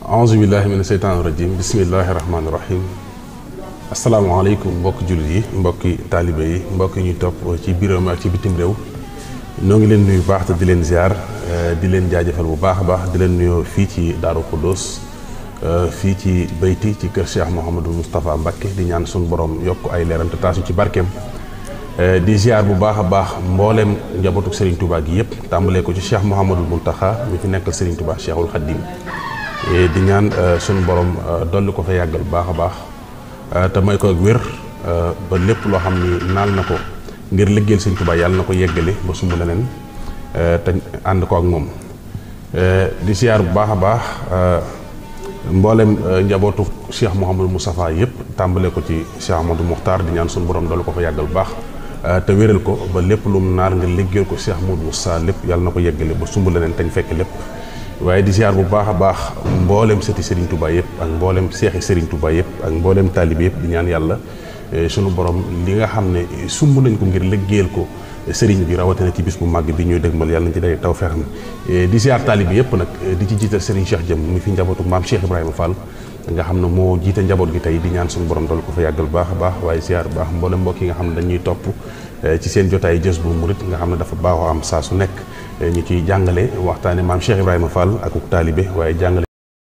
auzu billahi mina seytaani rajim bismillahi rahmaani rahim asalaamaaleykum mbokki jullit yi mbokki taalibe yi mbokki ñuy topp ci biiram ak ci bitim réew noo ngi leen nuyu baax te di leen ziar di leen jaajëfal bu baax a baax di leen nuyoo fii ci Daaru Xudoos fii ci bayti ci kër Cheikh Mouhamadou Moustapha Mbacké di ñaan suñu borom yokk ay leeram te taasu ci barkeem di ziar bu baax a baax mboolem njabootu Serigne Touba gi yëpp tàmbalee ko ci Cheikh Mouhamadou Mountakha mi fi nekkal Serigne Touba Cheikhul Khadim di ñaan suñu borom dolli ko fa yàggal bu baax a baax te may ko ak wér ba lépp loo xam ni naal na ko ngir liggéeyal Serigne Touba yàlla na ko yeggale ba sumb leneen te ànd ko ak moom di ziar bu baax a baax mboolem njabootu Cheikh Mouhamadou Moustapha yëpp tàmbalee ko ci Cheikh Amadou Mokhtar di ñaan suñu borom dolli ko fa yàggal bu baax te wéral ko ba lépp lu mu naar nga liggéeyal ko Cheikh Modou Moussa lépp yàlla na ko yeggale ba sumb leneen te ñu fekk lépp waaye di ziar bu baax a baax mboolem sëti Serigne Touba yëpp ak mboolem seexi Serigne Touba yëpp ak mboolem taalibe yëpp di ñaan yàlla sunu borom li nga xam ne sumb nañ ko ngir liggéeyal ko Serigne bi rawatina ci bis bu màgg bi ñuy dëgmal yàlla nañ ci day taw feex na di ziar taalibe yëpp nag di ci jiital Serigne Cheikh Jëm mi fi njabootu maam Cheikh Ibrahima Fall nga xam ne moo jiite njaboot gi tey di ñaan suñu borom dool ko fa yàggal baax a baax waaye ziar bu baax mboolem mbokk yi nga xam ne dañuy topp ci seen jotaay Jazboul Mouride nga xam ne dafa baaxoo am saa su nekk ñu ciy jàngale waxtaane maam Cheikh Ibrahima Fall ak taalibe waaye jàngale